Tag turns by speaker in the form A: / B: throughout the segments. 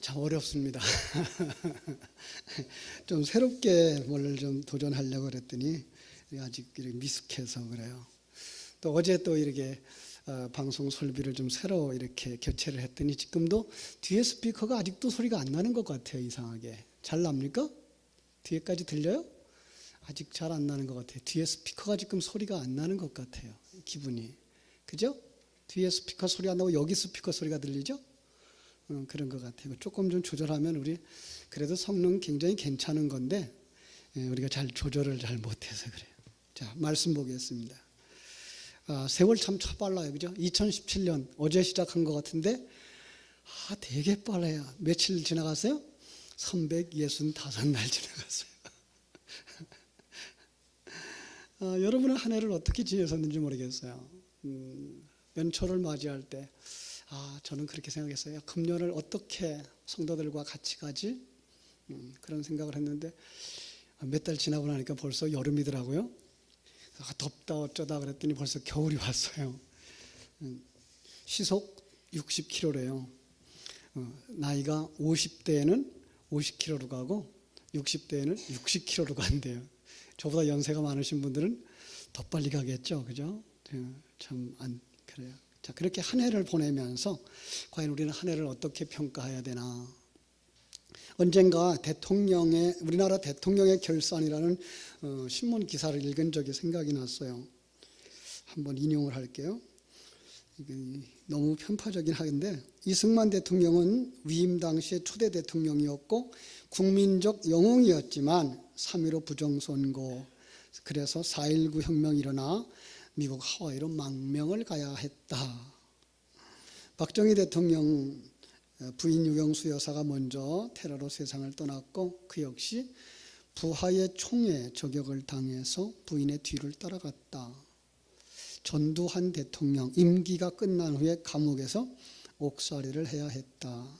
A: 참 어렵습니다. 좀 새롭게 뭘 좀 도전하려고 그랬더니 아직 이렇게 미숙해서 그래요. 또 어제 또 이렇게 방송 설비를 좀 새로 이렇게 교체를 했더니 지금도 뒤에 스피커가 아직도 소리가 안 나는 것 같아요. 이상하게. 잘 납니까? 뒤에까지 들려요? 아직 잘 안 나는 것 같아요. 뒤에 스피커가 지금 소리가 안 나는 것 같아요. 기분이. 그죠? 뒤에 스피커 소리 안 나고 여기 스피커 소리가 들리죠? 그런 것 같아요. 조금 좀 조절하면 우리 그래도 성능 굉장히 괜찮은 건데 우리가 잘 조절을 잘 못해서 그래요. 자, 말씀 보겠습니다. 세월 참 빨라요. 그죠? 2017년 어제 시작한 것 같은데 되게 빨라요. 며칠 지나갔어요? 365날 지나갔어요. 여러분은 한 해를 어떻게 지내셨는지 모르겠어요. 연초를 맞이할 때 저는 그렇게 생각했어요. 금년을 어떻게 성도들과 같이 가지? 그런 생각을 했는데 몇 달 지나고 나니까 벌써 여름이더라고요. 덥다 어쩌다 그랬더니 벌써 겨울이 왔어요. 시속 60km래요. 나이가 50대에는 50km로 가고 60대에는 60km로 간대요. 저보다 연세가 많으신 분들은 더 빨리 가겠죠. 그죠? 참 안 그래요. 자, 그렇게 한 해를 보내면서 과연 우리는 한 해를 어떻게 평가해야 되나? 언젠가 우리나라 대통령의 결산이라는 신문 기사를 읽은 적이 생각이 났어요. 한번 인용을 할게요. 너무 편파적인 하인데 이승만 대통령은 위임 당시의 초대 대통령이었고 국민적 영웅이었지만 3.15 부정선거 그래서 4.19 혁명이 일어나 미국 하와이로 망명을 가야 했다. 박정희 대통령 부인 유경수 여사가 먼저 테러로 세상을 떠났고 그 역시 부하의 총에 저격을 당해서 부인의 뒤를 따라갔다. 전두환 대통령 임기가 끝난 후에 감옥에서 옥살이를 해야 했다.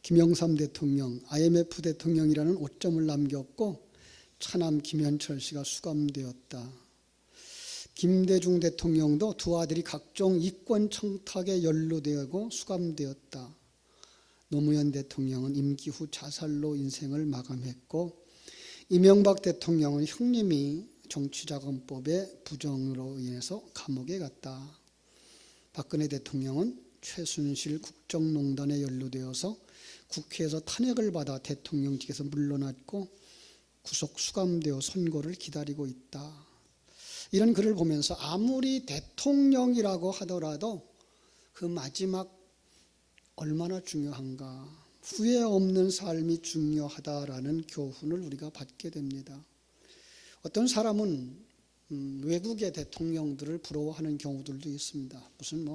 A: 김영삼 대통령 IMF 대통령이라는 오점을 남겼고 차남 김현철 씨가 수감되었다. 김대중 대통령도 두 아들이 각종 이권 청탁에 연루되고 수감되었다. 노무현 대통령은 임기 후 자살로 인생을 마감했고 이명박 대통령은 형님이 정치자금법의 부정으로 인해서 감옥에 갔다. 박근혜 대통령은 최순실 국정농단에 연루되어서 국회에서 탄핵을 받아 대통령직에서 물러났고 구속 수감되어 선고를 기다리고 있다. 이런 글을 보면서 아무리 대통령이라고 하더라도 그 마지막 얼마나 중요한가, 후회 없는 삶이 중요하다라는 교훈을 우리가 받게 됩니다. 어떤 사람은 외국의 대통령들을 부러워하는 경우들도 있습니다. 무슨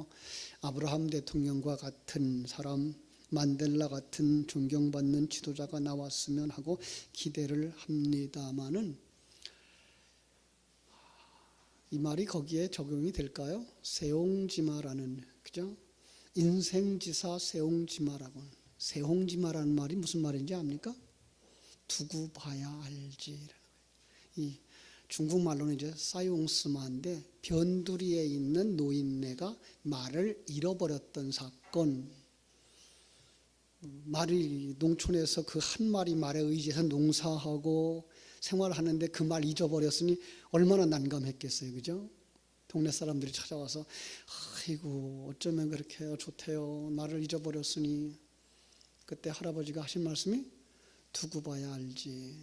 A: 아브라함 대통령과 같은 사람, 만델라 같은 존경받는 지도자가 나왔으면 하고 기대를 합니다마는 이 말이 거기에 적용이 될까요? 세옹지마라는, 그죠? 인생지사 세옹지마라고. 세옹지마라는 말이 무슨 말인지 압니까? 두고 봐야 알지. 이 중국말로는 이제 사용스마인데 변두리에 있는 노인네가 말을 잃어버렸던 사건. 말이 농촌에서 그 한 마리 말에 의지해서 농사하고 생활하는데 그 말 잊어버렸으니 얼마나 난감했겠어요. 그죠? 동네 사람들이 찾아와서 아이고 어쩌면 그렇게 좋대요. 말을 잊어버렸으니. 그때 할아버지가 하신 말씀이 두고 봐야 알지.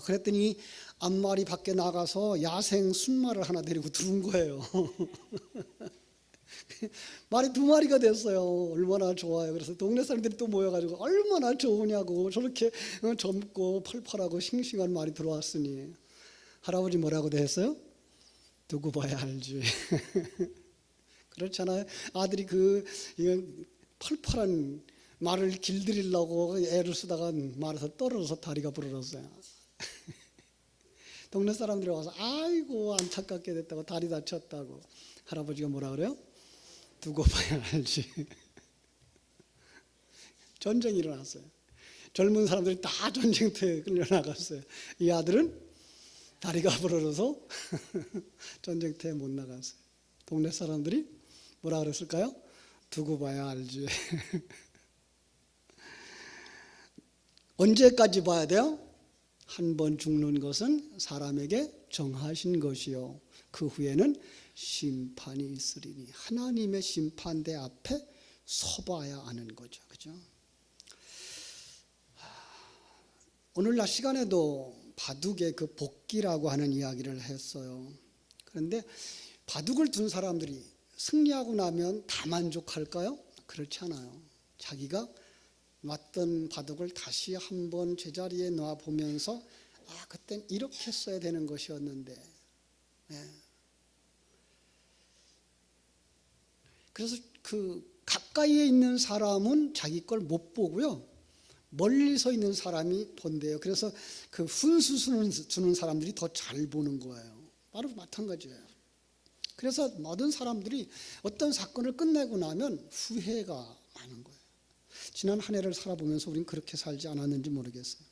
A: 그랬더니 앞말이 밖에 나가서 야생 순말을 하나 데리고 들은 거예요. 말이 2마리가 됐어요. 얼마나 좋아요. 그래서 동네 사람들이 또 모여가지고 얼마나 좋으냐고, 저렇게 젊고 펄펄하고 싱싱한 말이 들어왔으니. 할아버지 뭐라고 됐어요? 두고 봐야 알지. 그렇잖아요. 아들이 그 펄펄한 말을 길들이려고 애를 쓰다가 말에서 떨어져서 다리가 부러졌어요. 동네 사람들이 와서 아이고 안타깝게 됐다고, 다리 다쳤다고. 할아버지가 뭐라 그래요? 두고 봐야 알지. 전쟁이 일어났어요. 젊은 사람들이 다 전쟁터에 끌려나갔어요. 이 아들은 다리가 부러져서 전쟁터에 못 나갔어요. 동네 사람들이 뭐라 그랬을까요? 두고 봐야 알지. 언제까지 봐야 돼요? 한 번 죽는 것은 사람에게 정하신 것이요 그 후에는 심판이 있으리니 하나님의 심판대 앞에 서봐야 하는 거죠. 그죠? 오늘날 시간에도 바둑의 그 복기라고 하는 이야기를 했어요. 그런데 바둑을 둔 사람들이 승리하고 나면 다 만족할까요? 그렇지 않아요. 자기가 놨던 바둑을 다시 한번 제자리에 놔 보면서 그땐 이렇게 써야 되는 것이었는데, 그래서 그 가까이에 있는 사람은 자기 걸 못 보고요, 멀리서 있는 사람이 본대요. 그래서 그 훈수 주는 사람들이 더 잘 보는 거예요. 바로 마찬가지예요. 그래서 모든 사람들이 어떤 사건을 끝내고 나면 후회가 많은 거예요. 지난 한 해를 살아보면서 우리는 그렇게 살지 않았는지 모르겠어요.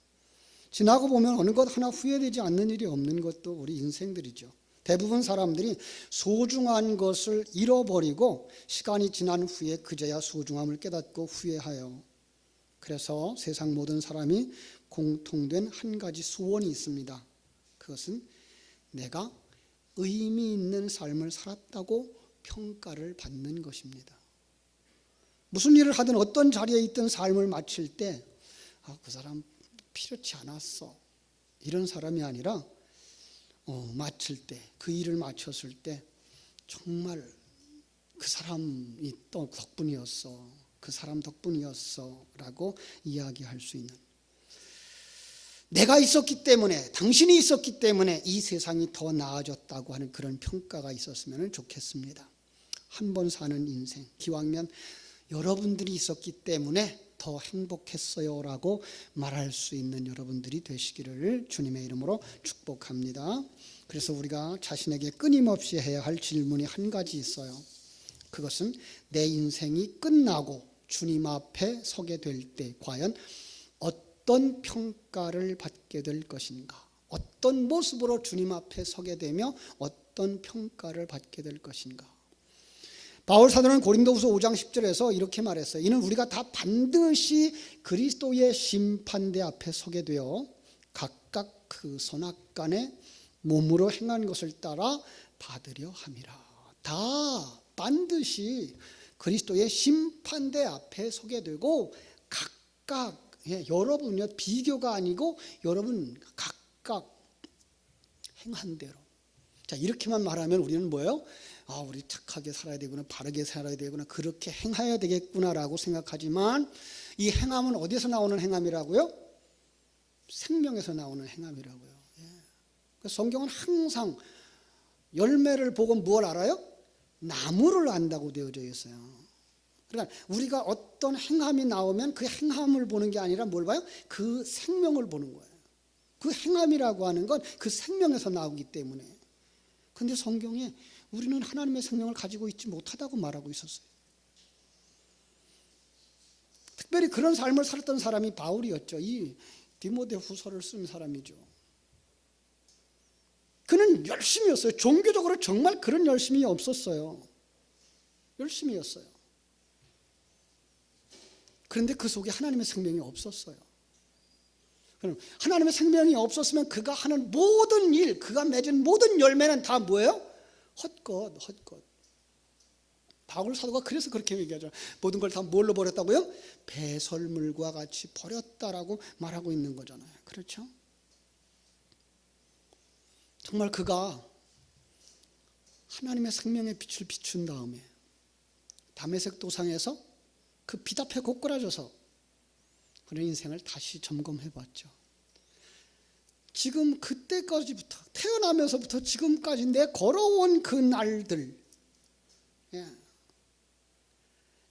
A: 지나고 보면 어느 것 하나 후회되지 않는 일이 없는 것도 우리 인생들이죠. 대부분 사람들이 소중한 것을 잃어버리고 시간이 지난 후에 그제야 소중함을 깨닫고 후회하여. 그래서 세상 모든 사람이 공통된 한 가지 소원이 있습니다. 그것은 내가 의미 있는 삶을 살았다고 평가를 받는 것입니다. 무슨 일을 하든 어떤 자리에 있든 삶을 마칠 때 그 사람 필요치 않았어 이런 사람이 아니라 마칠 때, 그 일을 마쳤을 때 정말 그 사람이 또 덕분이었어, 그 사람 덕분이었어 라고 이야기할 수 있는, 내가 있었기 때문에, 당신이 있었기 때문에 이 세상이 더 나아졌다고 하는 그런 평가가 있었으면 좋겠습니다. 한 번 사는 인생, 기왕이면 여러분들이 있었기 때문에 더 행복했어요 라고 말할 수 있는 여러분들이 되시기를 주님의 이름으로 축복합니다. 그래서 우리가 자신에게 끊임없이 해야 할 질문이 한 가지 있어요. 그것은 내 인생이 끝나고 주님 앞에 서게 될 때 과연 어떤 평가를 받게 될 것인가, 어떤 모습으로 주님 앞에 서게 되며 어떤 평가를 받게 될 것인가. 바울 사도는 고린도후서 5장 10절에서 이렇게 말했어요. 이는 우리가 다 반드시 그리스도의 심판대 앞에 서게 되어 각각 그 선악간에 몸으로 행한 것을 따라 받으려 함이라. 다 반드시 그리스도의 심판대 앞에 서게 되고 각각, 여러분요, 비교가 아니고 여러분 각각 행한 대로. 자, 이렇게만 말하면 우리는 뭐예요? 우리 착하게 살아야 되구나, 바르게 살아야 되구나, 그렇게 행해야 되겠구나라고 생각하지만 이 행함은 어디서 나오는 행함이라고요? 생명에서 나오는 행함이라고요. 성경은 항상 열매를 보고 뭘 알아요? 나무를 안다고 되어져 있어요. 그러니까 우리가 어떤 행함이 나오면 그 행함을 보는 게 아니라 뭘 봐요? 그 생명을 보는 거예요. 그 행함이라고 하는 건 그 생명에서 나오기 때문에. 그런데 성경에 우리는 하나님의 생명을 가지고 있지 못하다고 말하고 있었어요. 특별히 그런 삶을 살았던 사람이 바울이었죠. 이 디모데후서를 쓴 사람이죠. 그는 열심이었어요. 종교적으로 정말 그런 열심이 없었어요. 열심이었어요. 그런데 그 속에 하나님의 생명이 없었어요. 그럼 하나님의 생명이 없었으면 그가 하는 모든 일, 그가 맺은 모든 열매는 다 뭐예요? 헛것. 바울 사도가 그래서 그렇게 얘기하죠. 모든 걸 다 뭘로 버렸다고요? 배설물과 같이 버렸다라고 말하고 있는 거잖아요. 그렇죠? 정말 그가 하나님의 생명의 빛을 비춘 다음에 다메섹 도상에서 그 빛 앞에 고꾸라져서 그런 인생을 다시 점검해 봤죠. 지금 그때까지부터, 태어나면서부터 지금까지 내 걸어온 그 날들,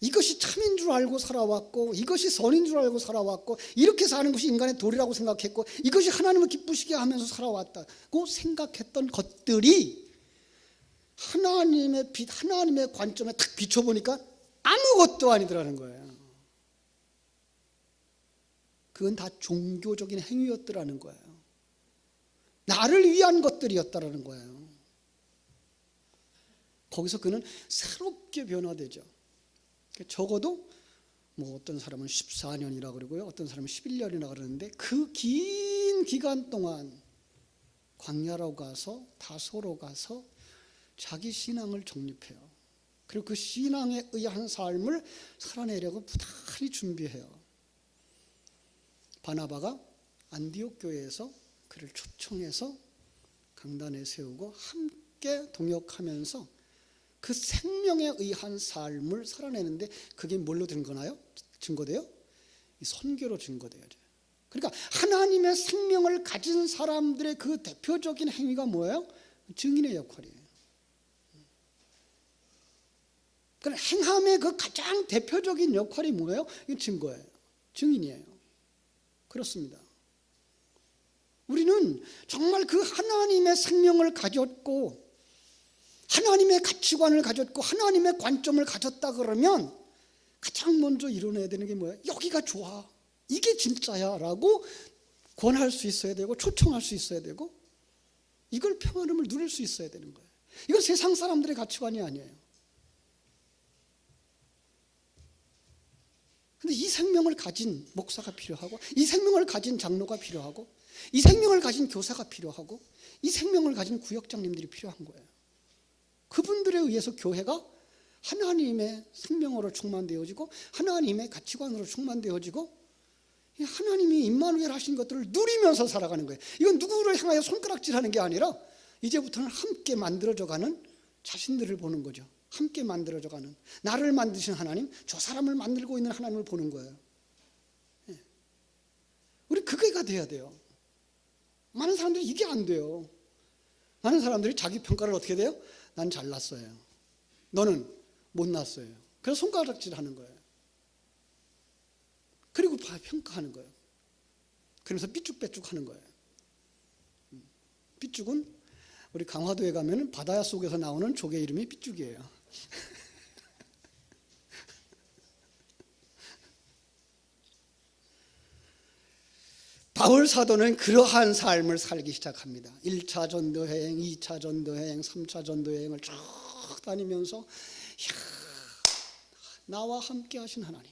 A: 이것이 참인 줄 알고 살아왔고, 이것이 선인 줄 알고 살아왔고, 이렇게 사는 것이 인간의 도리라고 생각했고, 이것이 하나님을 기쁘시게 하면서 살아왔다고 생각했던 것들이 하나님의 빛, 하나님의 관점에 탁 비춰보니까 아무것도 아니더라는 거예요. 그건 다 종교적인 행위였더라는 거예요. 나를 위한 것들이었다라는 거예요. 거기서 그는 새롭게 변화되죠. 적어도 뭐 어떤 사람은 14년이라고 그러고요, 어떤 사람은 11년이라고 그러는데 그 긴 기간 동안 광야로 가서 다소로 가서 자기 신앙을 정립해요. 그리고 그 신앙에 의한 삶을 살아내려고 부단히 준비해요. 바나바가 안디옥 교회에서 그를 초청해서 강단에 세우고 함께 동역하면서 그 생명에 의한 삶을 살아내는데 그게 뭘로 증거돼요? 이 선교로 증거돼요. 그러니까 하나님의 생명을 가진 사람들의 그 대표적인 행위가 뭐예요? 증인의 역할이에요. 그러니까 행함의 그 가장 대표적인 역할이 뭐예요? 이 증거예요. 증인이에요. 그렇습니다. 우리는 정말 그 하나님의 생명을 가졌고 하나님의 가치관을 가졌고 하나님의 관점을 가졌다 그러면 가장 먼저 이뤄내야 되는 게 뭐예요? 여기가 좋아, 이게 진짜야 라고 권할 수 있어야 되고 초청할 수 있어야 되고 이걸 평안함을 누릴 수 있어야 되는 거예요. 이건 세상 사람들의 가치관이 아니에요. 근데 이 생명을 가진 목사가 필요하고 이 생명을 가진 장로가 필요하고 이 생명을 가진 교사가 필요하고 이 생명을 가진 구역장님들이 필요한 거예요. 그분들에 의해서 교회가 하나님의 생명으로 충만되어지고 하나님의 가치관으로 충만되어지고 하나님이 임마누엘 하신 것들을 누리면서 살아가는 거예요. 이건 누구를 향하여 손가락질하는 게 아니라 이제부터는 함께 만들어져가는 자신들을 보는 거죠. 함께 만들어져가는 나를 만드신 하나님, 저 사람을 만들고 있는 하나님을 보는 거예요. 우리 그게가 돼야 돼요. 많은 사람들이 이게 안 돼요. 많은 사람들이 자기 평가를 어떻게 돼요? 난 잘났어요. 너는 못났어요. 그래서 손가락질하는 거예요. 그리고 평가하는 거예요. 그러면서 삐죽빼죽하는 거예요. 삐죽은 우리 강화도에 가면 바다 속에서 나오는 조개 이름이 삐죽이에요. 바울 사도는 그러한 삶을 살기 시작합니다. 1차 전도여행, 2차 전도여행, 3차 전도여행을 쭉 다니면서 나와 함께 하신 하나님,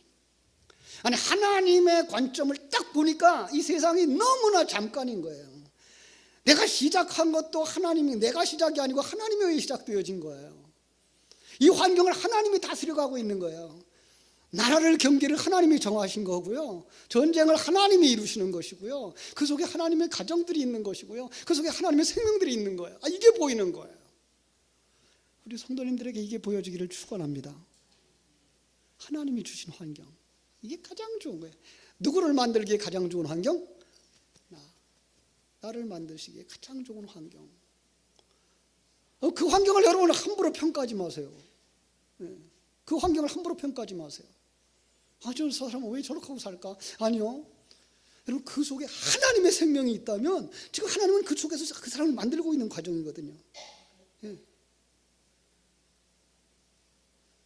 A: 아니 하나님의 관점을 딱 보니까 이 세상이 너무나 잠깐인 거예요. 내가 시작한 것도 하나님이, 내가 시작이 아니고 하나님에 의해 시작되어진 거예요. 이 환경을 하나님이 다스려가고 있는 거예요. 나라를 경기를 하나님이 정하신 거고요, 전쟁을 하나님이 이루시는 것이고요, 그 속에 하나님의 가정들이 있는 것이고요, 그 속에 하나님의 생명들이 있는 거예요. 이게 보이는 거예요. 우리 성도님들에게 이게 보여지기를 축원합니다. 하나님이 주신 환경, 이게 가장 좋은 거예요. 누구를 만들기에 가장 좋은 환경? 나를 만드시기에 가장 좋은 환경. 그 환경을 여러분 함부로 평가하지 마세요. 그 환경을 함부로 평가하지 마세요. 저 사람은 왜 저렇게 하고 살까? 아니요. 여러분 그 속에 하나님의 생명이 있다면 지금 하나님은 그 속에서 그 사람을 만들고 있는 과정이거든요.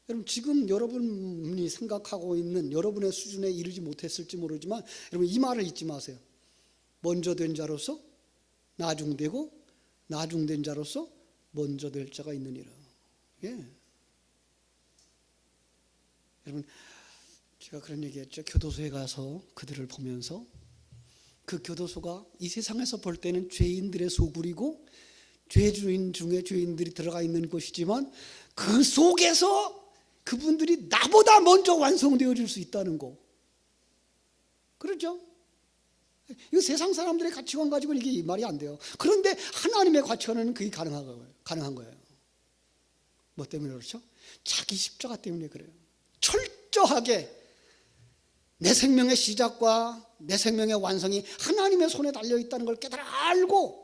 A: 여러분 지금 여러분이 생각하고 있는 여러분의 수준에 이르지 못했을지 모르지만 여러분 이 말을 잊지 마세요. 먼저 된 자로서 나중되고 나중된 자로서 먼저 될 자가 있느니라. 여러분 제가 그런 얘기했죠. 교도소에 가서 그들을 보면서 그 교도소가 이 세상에서 볼 때는 죄인들의 소굴이고 죄주인 중에 죄인들이 들어가 있는 곳이지만 그 속에서 그분들이 나보다 먼저 완성되어질 수 있다는 거. 그렇죠? 이거 세상 사람들의 가치관 가지고는 이게 말이 안 돼요. 그런데 하나님의 가치관은 그게 가능한 거예요. 뭐 때문에 그렇죠? 자기 십자가 때문에 그래요. 철저하게 내 생명의 시작과 내 생명의 완성이 하나님의 손에 달려있다는 걸 깨달아 알고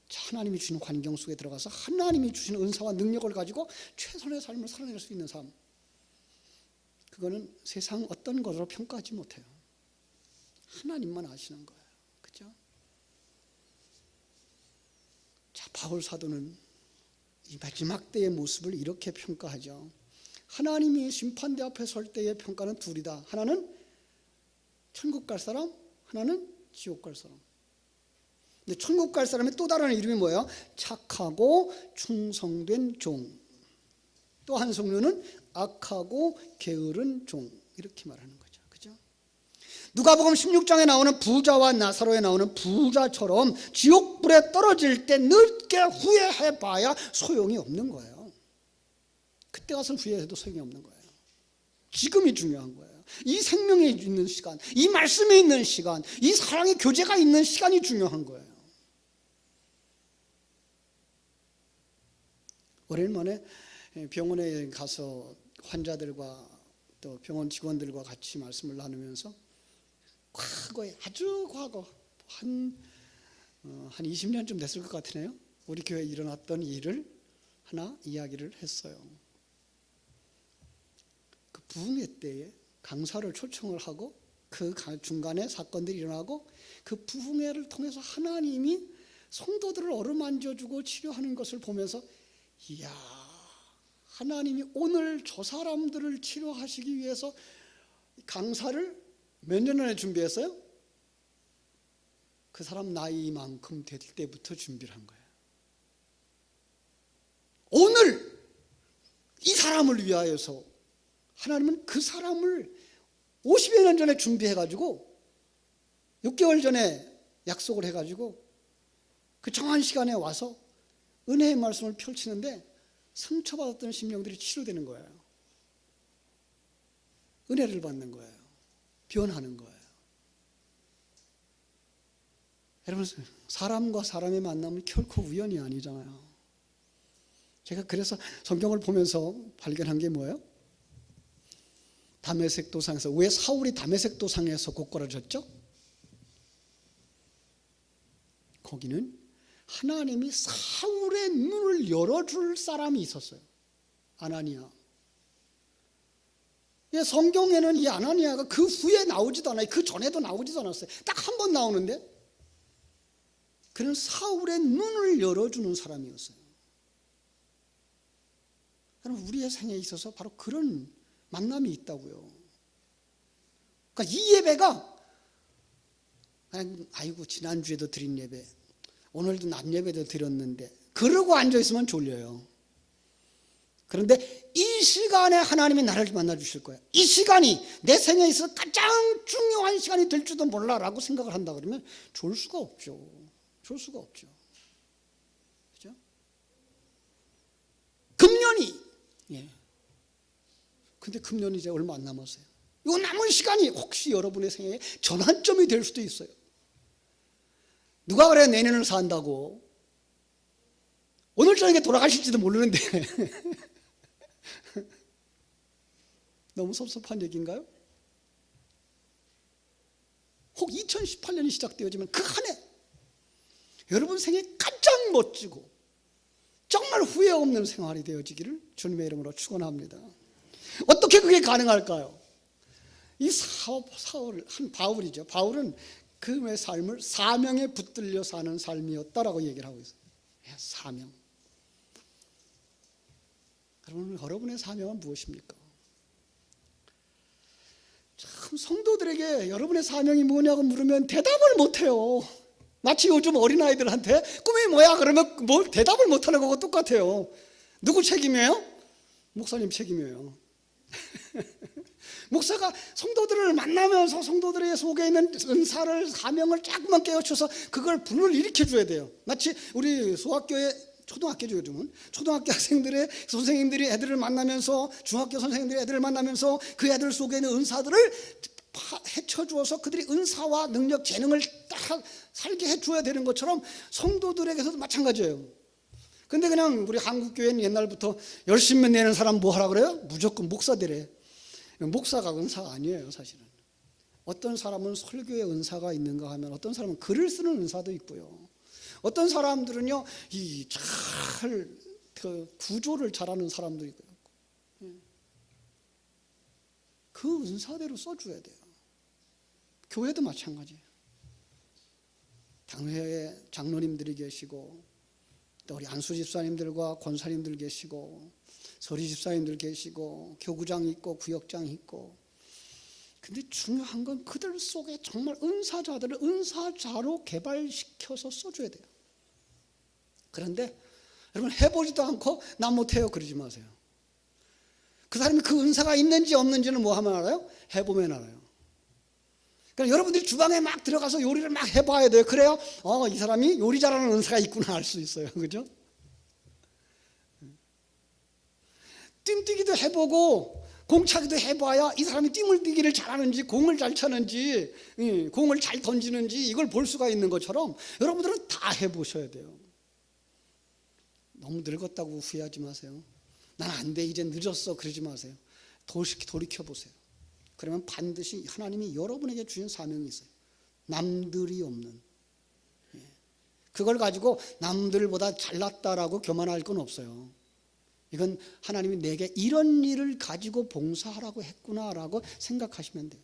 A: 하나님이 주신 환경 속에 들어가서 하나님이 주신 은사와 능력을 가지고 최선의 삶을 살아낼 수 있는 삶, 그거는 세상 어떤 것으로 평가하지 못해요. 하나님만 아시는 거예요. 그렇죠? 자, 바울 사도는 이 마지막 때의 모습을 이렇게 평가하죠. 하나님이 심판대 앞에 설 때의 평가는 둘이다. 하나는 천국 갈 사람, 하나는 지옥 갈 사람. 근데 천국 갈 사람의 또 다른 이름이 뭐예요? 착하고 충성된 종. 또 한 성류는 악하고 게으른 종, 이렇게 말하는 거죠. 그죠? 누가복음 16장에 나오는 부자와 나사로에 나오는 부자처럼 지옥불에 떨어질 때 늦게 후회해봐야 소용이 없는 거예요. 그때 가서 후회해도 소용이 없는 거예요. 지금이 중요한 거예요. 이 생명에 있는 시간, 이 말씀에 있는 시간, 이 사랑의 교제가 있는 시간이 중요한 거예요. 오랜만에 병원에 가서 환자들과 또 병원 직원들과 같이 말씀을 나누면서 과거에, 아주 과거, 한 20년쯤 됐을 것 같으네요. 우리 교회에 일어났던 일을 하나 이야기를 했어요. 그 부흥회 때에 강사를 초청을 하고 그 중간에 사건들이 일어나고 그 부흥회를 통해서 하나님이 성도들을 어루만져주고 치료하는 것을 보면서, 이야, 하나님이 오늘 저 사람들을 치료하시기 위해서 강사를 몇 년 전에 준비했어요? 그 사람 나이만큼 될 때부터 준비를 한 거예요. 오늘 이 사람을 위하여서 하나님은 그 사람을 50여 년 전에 준비해가지고 6개월 전에 약속을 해가지고 그 정한 시간에 와서 은혜의 말씀을 펼치는데 상처받았던 심령들이 치료되는 거예요. 은혜를 받는 거예요. 변하는 거예요. 여러분, 사람과 사람의 만남은 결코 우연이 아니잖아요. 제가 그래서 성경을 보면서 발견한 게 뭐예요? 다메섹 도상에서, 왜 사울이 다메섹 도상에서 곧걸어졌죠? 거기는 하나님이 사울의 눈을 열어줄 사람이 있었어요. 아나니아. 성경에는 이 아나니아가 그 후에 나오지도 않아요. 그 전에도 나오지도 않았어요. 딱 한 번 나오는데 그는 사울의 눈을 열어주는 사람이었어요. 여러분, 우리의 생에 있어서 바로 그런 만남이 있다고요. 그러니까 이 예배가, 아이고 지난주에도 드린 예배, 오늘도 낮 예배도 드렸는데 그러고 앉아있으면 졸려요. 그런데 이 시간에 하나님이 나를 만나 주실 거예요. 이 시간이 내 생에 있어서 가장 중요한 시간이 될 줄도 몰라라고 생각을 한다 그러면 졸 수가 없죠. 졸 수가 없죠. 그죠? 금년이, 예. 근데 금년이 이제 얼마 안 남았어요. 이 남은 시간이 혹시 여러분의 생애에 전환점이 될 수도 있어요. 누가 그래 내년을 산다고. 오늘 저녁에 돌아가실지도 모르는데 너무 섭섭한 얘기인가요? 혹 2018년이 시작되어지면 그 한 해 여러분 생에 가장 멋지고 정말 후회 없는 생활이 되어지기를 주님의 이름으로 축원합니다. 어떻게 그게 가능할까요? 이 사울, 한 바울이죠. 바울은 그의 삶을 사명에 붙들려 사는 삶이었다라고 얘기를 하고 있어요. 사명. 여러분의 사명은 무엇입니까? 참 성도들에게 여러분의 사명이 뭐냐고 물으면 대답을 못해요. 마치 요즘 어린아이들한테 꿈이 뭐야 그러면 뭘 대답을 못하는 거고 똑같아요. 누구 책임이에요? 목사님 책임이에요. 목사가 성도들을 만나면서 성도들의 속에 있는 은사를, 사명을 조금만 깨우쳐서 그걸 불을 일으켜줘야 돼요. 마치 우리 소학교에, 초등학교죠 요즘은, 초등학교 학생들의 선생님들이 애들을 만나면서, 중학교 선생님들이 애들을 만나면서 그 애들 속에 있는 은사들을 헤쳐주어서 그들이 은사와 능력, 재능을 딱 살게 해줘야 되는 것처럼 성도들에게서도 마찬가지예요. 근데 그냥 우리 한국교회는 옛날부터 열심히 내는 사람 뭐 하라 그래요? 무조건 목사들에. 목사가 은사가 아니에요 사실은. 어떤 사람은 설교의 은사가 있는가 하면 어떤 사람은 글을 쓰는 은사도 있고요. 어떤 사람들은요 그 구조를 잘하는 사람도 있고요. 그 은사대로 써줘야 돼요. 교회도 마찬가지예요. 당회에 장로님들이 계시고 또 우리 안수 집사님들과 권사님들 계시고 서리 집사님들 계시고 교구장이 있고 구역장이 있고, 근데 중요한 건 그들 속에 정말 은사자들을 은사자로 개발시켜서 써줘야 돼요. 그런데 여러분 해보지도 않고 나 못해요 그러지 마세요. 그 사람이 그 은사가 있는지 없는지는 뭐 하면 알아요? 해보면 알아요. 그러니까 여러분들이 주방에 막 들어가서 요리를 막 해봐야 돼요. 그래야 이 사람이 요리 잘하는 은사가 있구나 알 수 있어요. 그죠? 띠뛰기도 해보고 공차기도 해봐야 이 사람이 띠물 뛰기를 잘하는지, 공을 잘 차는지, 공을 잘 던지는지 이걸 볼 수가 있는 것처럼 여러분들은 다 해보셔야 돼요. 너무 늙었다고 후회하지 마세요. 난 안 돼, 이제 늦었어, 그러지 마세요. 돌이켜보세요. 그러면 반드시 하나님이 여러분에게 주신 사명이 있어요. 남들이 없는. 그걸 가지고 남들보다 잘났다라고 교만할 건 없어요. 이건 하나님이 내게 이런 일을 가지고 봉사하라고 했구나라고 생각하시면 돼요.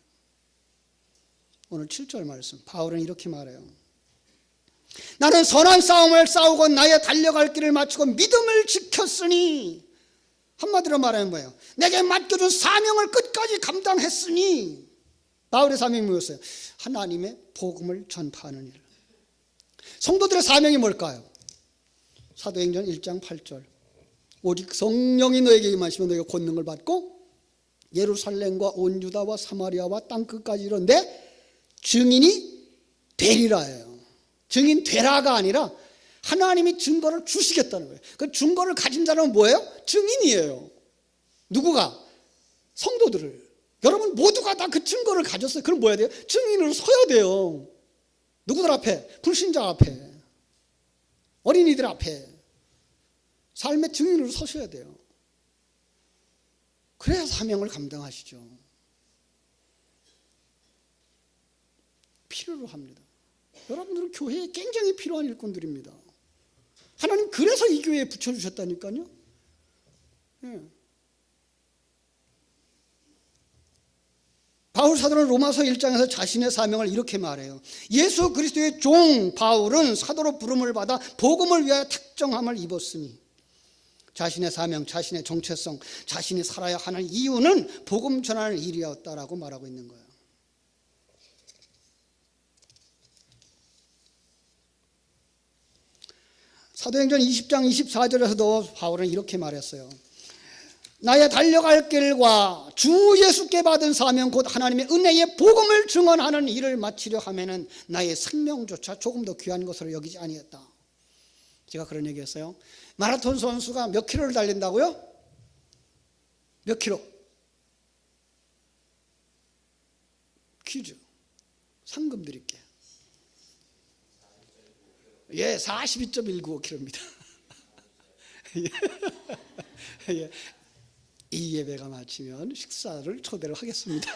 A: 오늘 7절 말씀, 바울은 이렇게 말해요. 나는 선한 싸움을 싸우고 나의 달려갈 길을 마치고 믿음을 지켰으니, 한마디로 말하면 뭐예요? 내게 맡겨준 사명을 끝까지 감당했으니. 바울의 사명이 뭐였어요? 하나님의 복음을 전파하는 일. 성도들의 사명이 뭘까요? 사도행전 1장 8절, 오직 성령이 너에게 임하시면 너희가 권능을 받고 예루살렘과 온 유다와 사마리아와 땅끝까지 이르러 내 증인이 되리라예요. 증인 되라가 아니라 하나님이 증거를 주시겠다는 거예요. 그 증거를 가진 사람은 뭐예요? 증인이에요. 누구가? 성도들을. 여러분 모두가 다 그 증거를 가졌어요. 그럼 뭐 해야 돼요? 증인으로 서야 돼요. 누구들 앞에? 불신자 앞에, 어린이들 앞에 삶의 증인으로 서셔야 돼요. 그래야 사명을 감당하시죠. 필요로 합니다. 여러분들은 교회에 굉장히 필요한 일꾼들입니다. 하나님 그래서 이 교회에 붙여주셨다니까요. 예. 바울 사도는 로마서 1장에서 자신의 사명을 이렇게 말해요. 예수 그리스도의 종 바울은 사도로 부름을 받아 복음을 위하여 택정함을 입었으니, 자신의 사명, 자신의 정체성, 자신이 살아야 하는 이유는 복음 전하는 일이었다라고 말하고 있는 거예요. 사도행전 20장 24절에서도 바울은 이렇게 말했어요. 나의 달려갈 길과 주 예수께 받은 사명 곧 하나님의 은혜의 복음을 증언하는 일을 마치려 하면은 나의 생명조차 조금 더 귀한 것으로 여기지 아니했다. 제가 그런 얘기했어요. 마라톤 선수가 몇 킬로를 달린다고요? 몇 킬로? 퀴즈. 상금 드릴게요. 예, 42.195km입니다. 예, 이 예배가 마치면 식사를 초대를 하겠습니다.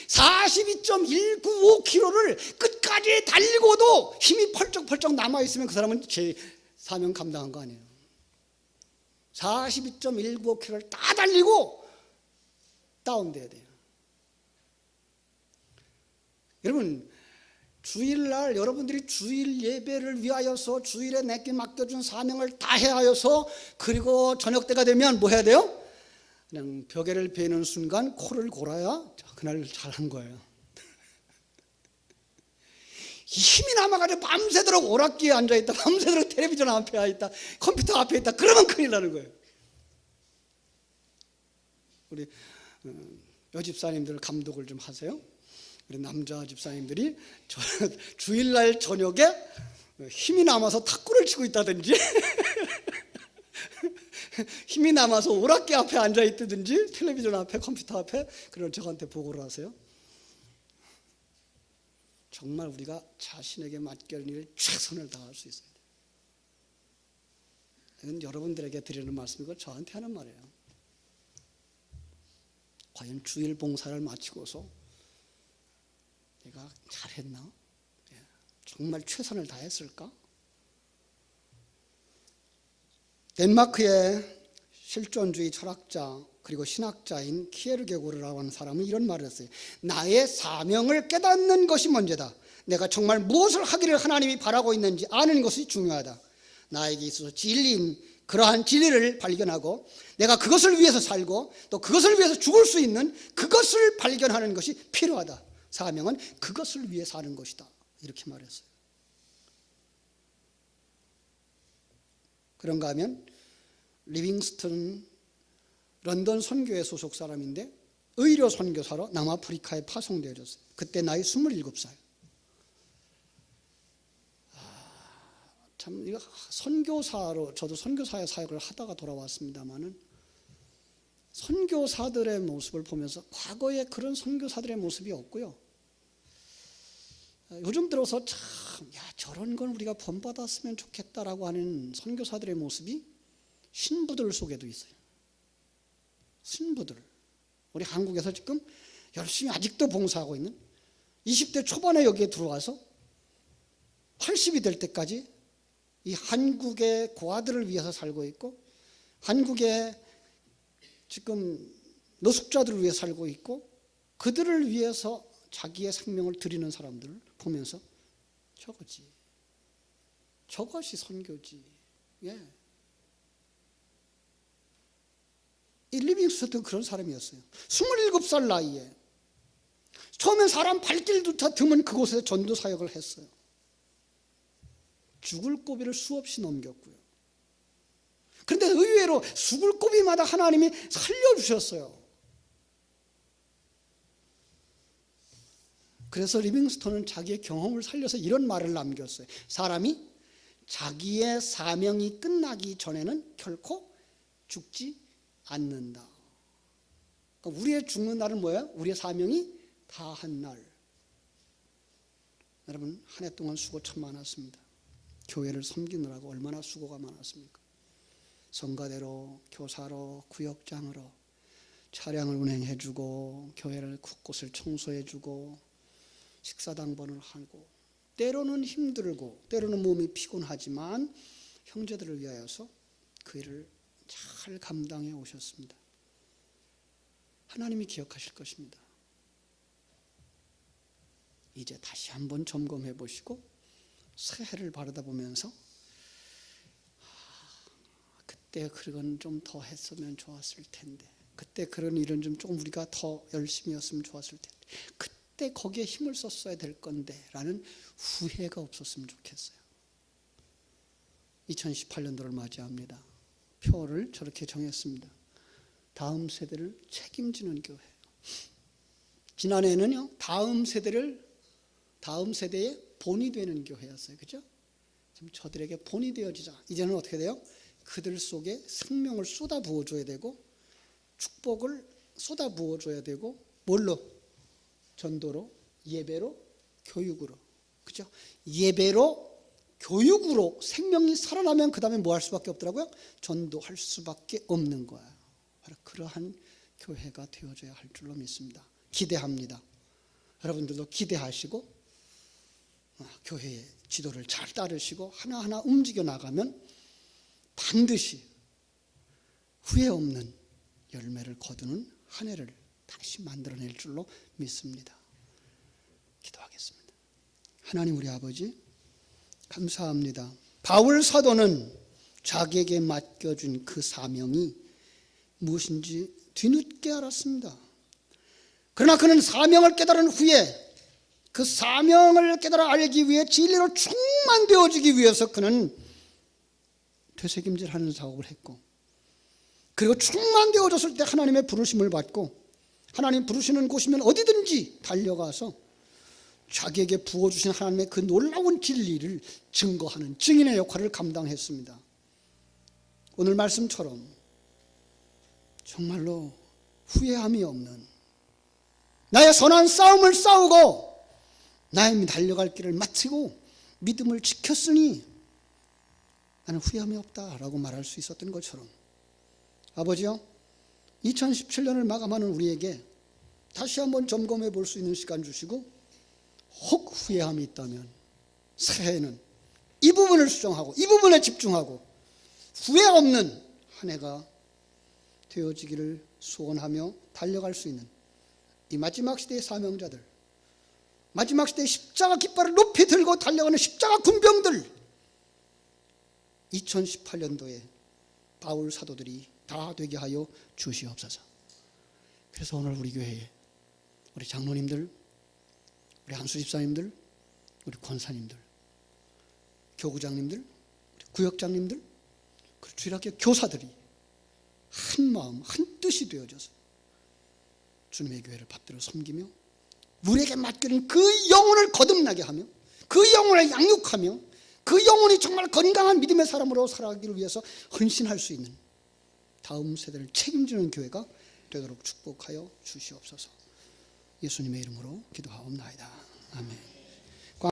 A: 42.195km를 끝까지 달리고도 힘이 펄쩍펄쩍 남아있으면 그 사람은 제 사명 감당한 거 아니에요. 42.195km를 다 달리고 다운돼야 돼요. 여러분, 주일날 여러분들이 주일 예배를 위하여서 주일에 내게 맡겨준 사명을 다 해하여서 그리고 저녁 때가 되면 뭐 해야 돼요? 그냥 벽에를 베는 순간 코를 골아야 그날 잘한 거예요. 힘이 남아가지고 밤새도록 오락기에 앉아있다, 밤새도록 텔레비전 앞에 있다, 컴퓨터 앞에 있다, 그러면 큰일 나는 거예요. 우리 여집사님들 감독을 좀 하세요. 우리 남자 집사님들이 주일날 저녁에 힘이 남아서 탁구를 치고 있다든지 힘이 남아서 오락기 앞에 앉아있다든지 텔레비전 앞에 컴퓨터 앞에, 그런 저한테 보고를 하세요. 정말 우리가 자신에게 맡겨진 일에 최선을 다할 수 있어야 돼요. 이건 여러분들에게 드리는 말씀이고 저한테 하는 말이에요. 과연 주일 봉사를 마치고서 내가 잘했나? 정말 최선을 다했을까? 덴마크의 실존주의 철학자 그리고 신학자인 키에르게고르라고 하는 사람은 이런 말을 했어요. 나의 사명을 깨닫는 것이 문제다. 내가 정말 무엇을 하기를 하나님이 바라고 있는지 아는 것이 중요하다. 나에게 있어서 진리인 그러한 진리를 발견하고 내가 그것을 위해서 살고 또 그것을 위해서 죽을 수 있는 그것을 발견하는 것이 필요하다. 사명은 그것을 위해 사는 것이다. 이렇게 말했어요. 그런가 하면 리빙스턴 런던 선교회 소속 사람인데 의료 선교사로 남아프리카에 파송되어졌어요. 그때 나이 27살. 참 이거 선교사로 저도 선교사의 사역을 하다가 돌아왔습니다마는 선교사들의 모습을 보면서 과거에 그런 선교사들의 모습이 없고요. 요즘 들어서 참 저런 건 우리가 본받았으면 좋겠다라고 하는 선교사들의 모습이 신부들 속에도 있어요. 신부들. 우리 한국에서 지금 열심히 아직도 봉사하고 있는 20대 초반에 여기에 들어와서 80이 될 때까지 이 한국의 고아들을 위해서 살고 있고 한국의 지금 노숙자들을 위해 살고 있고 그들을 위해서 자기의 생명을 드리는 사람들을 보면서 저것이 선교지. 예. 이 리빙스턴도 그런 사람이었어요. 27살 나이에 처음엔 사람 발길조차 드문 그곳에서 전도 사역을 했어요. 죽을 고비를 수없이 넘겼고요. 그런데 의외로 죽을 고비마다 하나님이 살려주셨어요. 그래서 리빙스턴은 자기의 경험을 살려서 이런 말을 남겼어요. 사람이 자기의 사명이 끝나기 전에는 결코 죽지 않는다. 그러니까 우리의 죽는 날은 뭐예요? 우리의 사명이 다한 날. 여러분 한 해 동안 수고 참 많았습니다. 교회를 섬기느라고 얼마나 수고가 많았습니까? 성가대로, 교사로, 구역장으로 차량을 운행해주고 교회를 곳곳을 청소해주고 식사당번을 하고 때로는 힘들고 때로는 몸이 피곤하지만 형제들을 위하여서 그 일을 잘 감당해 오셨습니다. 하나님이 기억하실 것입니다. 이제 다시 한번 점검해 보시고 새해를 바라다 보면서 그때 그건 좀 더 했으면 좋았을 텐데 그때 그런 일은 좀 조금 우리가 더 열심히 했으면 좋았을 텐데 그때 거기에 힘을 썼어야 될 건데 라는 후회가 없었으면 좋겠어요. 2018년도를 맞이합니다. 표를 저렇게 정했습니다. 다음 세대를 책임지는 교회. 지난해는요 다음 세대의 본이 되는 교회였어요. 그죠? 지금 저들에게 본이 되어지자. 이제는 어떻게 돼요? 그들 속에 생명을 쏟아 부어줘야 되고 축복을 쏟아 부어줘야 되고 뭘로? 전도로, 예배로, 교육으로. 그죠? 예배로, 교육으로 생명이 살아나면 그 다음에 뭐 할 수밖에 없더라고요? 전도할 수밖에 없는 거예요. 바로 그러한 교회가 되어져야 할 줄로 믿습니다. 기대합니다. 여러분들도 기대하시고 교회의 지도를 잘 따르시고 하나하나 움직여 나가면 반드시 후회 없는 열매를 거두는 한 해를 다시 만들어낼 줄로 믿습니다. 기도하겠습니다. 하나님 우리 아버지 감사합니다. 바울 사도는 자기에게 맡겨준 그 사명이 무엇인지 뒤늦게 알았습니다. 그러나 그는 사명을 깨달은 후에 그 사명을 깨달아 알기 위해 진리로 충만되어지기 위해서 그는 되새김질하는 작업을 했고 그리고 충만되어졌을 때 하나님의 부르심을 받고 하나님 부르시는 곳이면 어디든지 달려가서 자기에게 부어주신 하나님의 그 놀라운 진리를 증거하는 증인의 역할을 감당했습니다. 오늘 말씀처럼 정말로 후회함이 없는 나의 선한 싸움을 싸우고 나의 달려갈 길을 마치고 믿음을 지켰으니 나는 후회함이 없다라고 말할 수 있었던 것처럼 아버지요 2017년을 마감하는 우리에게 다시 한번 점검해 볼 수 있는 시간 주시고 혹 후회함이 있다면 새해에는 이 부분을 수정하고 이 부분에 집중하고 후회 없는 한 해가 되어지기를 소원하며 달려갈 수 있는 이 마지막 시대의 사명자들, 마지막 시대의 십자가 깃발을 높이 들고 달려가는 십자가 군병들 2018년도에 바울 사도들이 다 되게 하여 주시옵소서. 그래서 오늘 우리 교회에 우리 장로님들, 우리 한수 집사님들, 우리 권사님들, 교구장님들, 우리 구역장님들, 그리고 주일학교 교사들이 한 마음, 한 뜻이 되어져서 주님의 교회를 받들어 섬기며 우리에게 맡기는 그 영혼을 거듭나게 하며 그 영혼을 양육하며 그 영혼이 정말 건강한 믿음의 사람으로 살아가기를 위해서 헌신할 수 있는 다음 세대를 책임지는 교회가 되도록 축복하여 주시옵소서. 예수님의 이름으로 기도하옵나이다. 아멘.